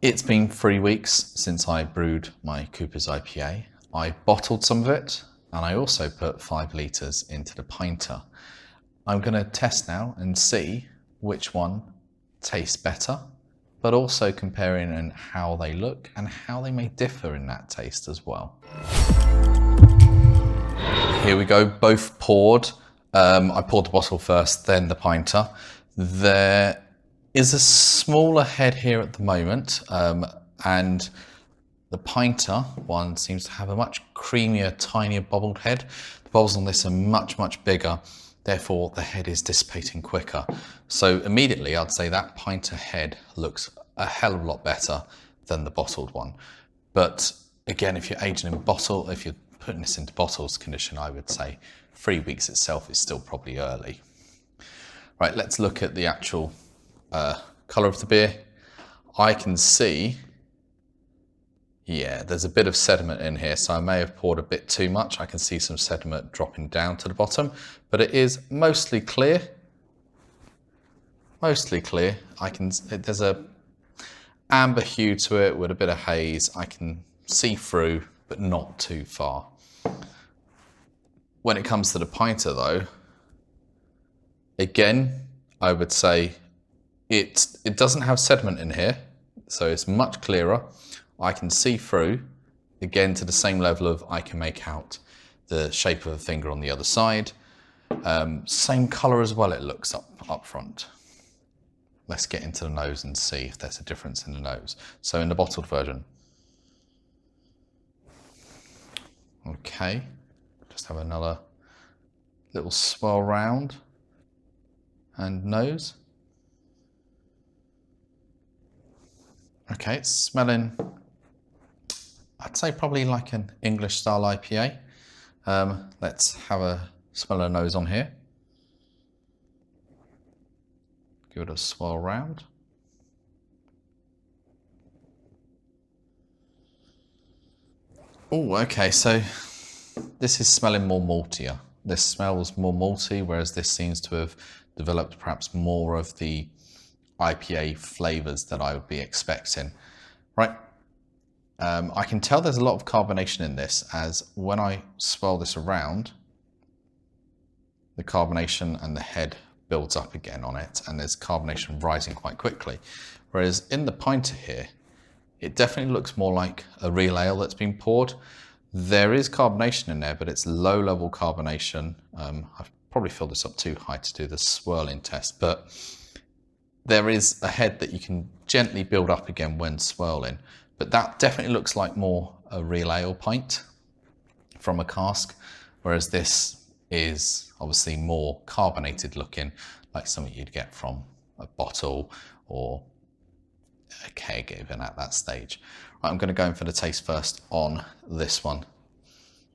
It's been 3 weeks since I brewed my Coopers IPA. I bottled some of it and I also put 5 litres into the Pinter. I'm going to test now and see which one tastes better, but also comparing in how they look and how they may differ in that taste as well. Here we go, both poured. I poured the bottle first, then the Pinter. There is a smaller head here at the moment, and the Pinter one seems to have a much creamier, tinier bubbled head. The bubbles on this are much, much bigger, therefore the head is dissipating quicker. So immediately I'd say that Pinter head looks a hell of a lot better than the bottled one. But again, if you're aging in bottle, if you're putting this into bottles condition, I would say 3 weeks itself is still probably early. Right, let's look at the actual colour of the beer. I can see, yeah, there's a bit of sediment in here, so I may have poured a bit too much. I can see some sediment dropping down to the bottom, but it is mostly clear. Mostly clear. There's a amber hue to it with a bit of haze. I can see through, but not too far. When it comes to the Pinter though, again, I would say it doesn't have sediment in here, so it's much clearer. I can see through, again, to the same level of I can make out the shape of a finger on the other side. Same colour as well it looks up front. Let's get into the nose and see if there's a difference in the nose. So in the bottled version. Okay, just have another little swirl round and nose. Okay, it's smelling, I'd say probably like an English style IPA. Let's have a smell of nose on here. Give it a swirl round. Oh, okay, so this is smelling more maltier. This smells more malty, whereas this seems to have developed perhaps more of the IPA flavours that I would be expecting. Right, I can tell there's a lot of carbonation in this, as when I swirl this around, the carbonation and the head builds up again on it, and there's carbonation rising quite quickly. Whereas in the Pinter here, it definitely looks more like a real ale that's been poured. There is carbonation in there, but it's low level carbonation. I've probably filled this up too high to do the swirling test, but there is a head that you can gently build up again when swirling. But that definitely looks like more a real ale pint from a cask, whereas this is obviously more carbonated looking, like something you'd get from a bottle or a keg even at that stage. Right, I'm going to go in for the taste first on this one.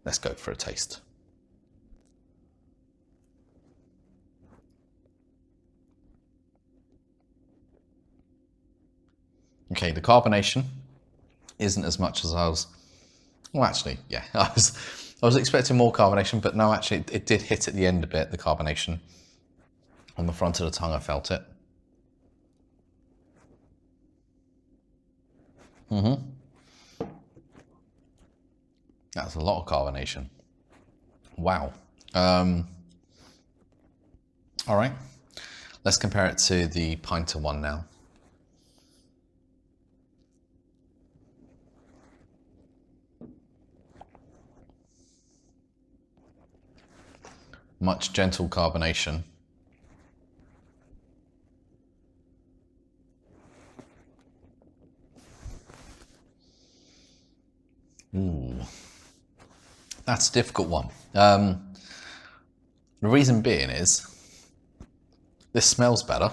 Let's go for a taste. Okay, the carbonation isn't as much as I was, well actually, yeah, I was expecting more carbonation, but no, actually it did hit at the end a bit, the carbonation. On the front of the tongue I felt it. That's a lot of carbonation. Wow. All right, let's compare it to the Pinter one now. Much gentle carbonation. Ooh, that's a difficult one. The reason being is this smells better,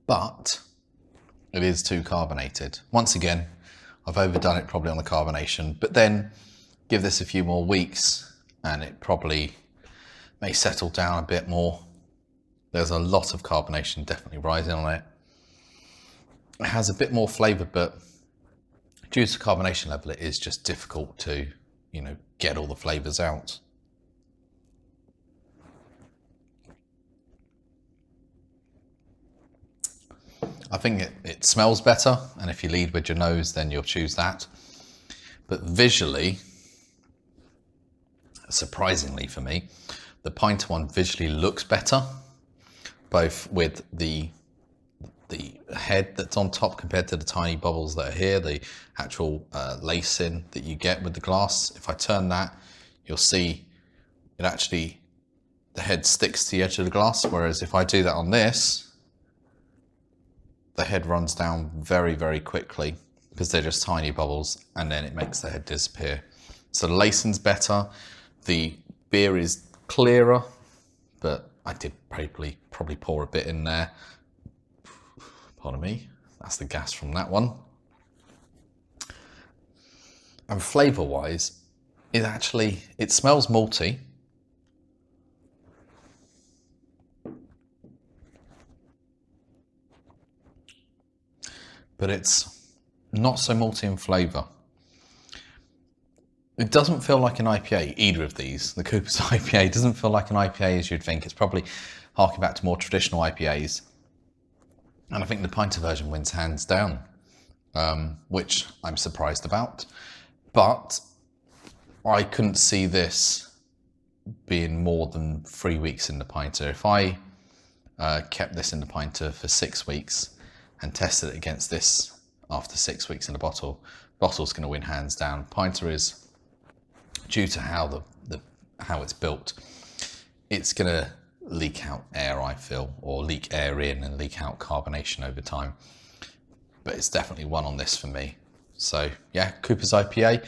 but it is too carbonated. Once again, I've overdone it probably on the carbonation, but then give this a few more weeks and it probably may settle down a bit more. There's a lot of carbonation definitely rising on it. It has a bit more flavour, but due to carbonation level, it is just difficult to, get all the flavours out. I think it smells better, and if you lead with your nose, then you'll choose that. But visually, surprisingly for me, the Pinter one visually looks better, both with the head that's on top compared to the tiny bubbles that are here, the actual lacing that you get with the glass. If I turn that, you'll see it actually, the head sticks to the edge of the glass, whereas if I do that on this, the head runs down very, very quickly because they're just tiny bubbles, and then it makes the head disappear. So the lacing's better, the beer is clearer, but I did probably pour a bit in there. Pardon me, that's the gas from that one. And flavour-wise, it smells malty. But it's not so malty in flavour. It doesn't feel like an IPA, either of these. The Coopers IPA doesn't feel like an IPA as you'd think. It's probably harking back to more traditional IPAs. And I think the Pinter version wins hands down, which I'm surprised about. But I couldn't see this being more than 3 weeks in the Pinter. If I kept this in the Pinter for 6 weeks and tested it against this after 6 weeks in the bottle's going to win hands down. Pinter is, due to how how it's built, it's going to leak out air, I feel, or leak air in and leak out carbonation over time. But it's definitely one on this for me. So yeah, Coopers IPA.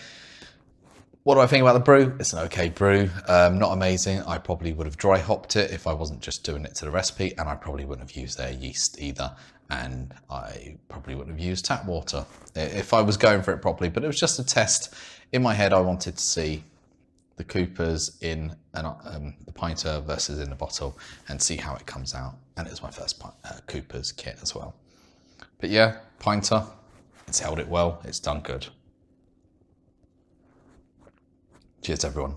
What do I think about the brew? It's an okay brew, not amazing. I probably would have dry hopped it if I wasn't just doing it to the recipe, and I probably wouldn't have used their yeast either. And I probably wouldn't have used tap water if I was going for it properly, but it was just a test. In my head, I wanted to see the Coopers in the Pinter versus in the bottle and see how it comes out. And it was my first Coopers kit as well. But yeah, Pinter, it's held it well, it's done good. Cheers everyone.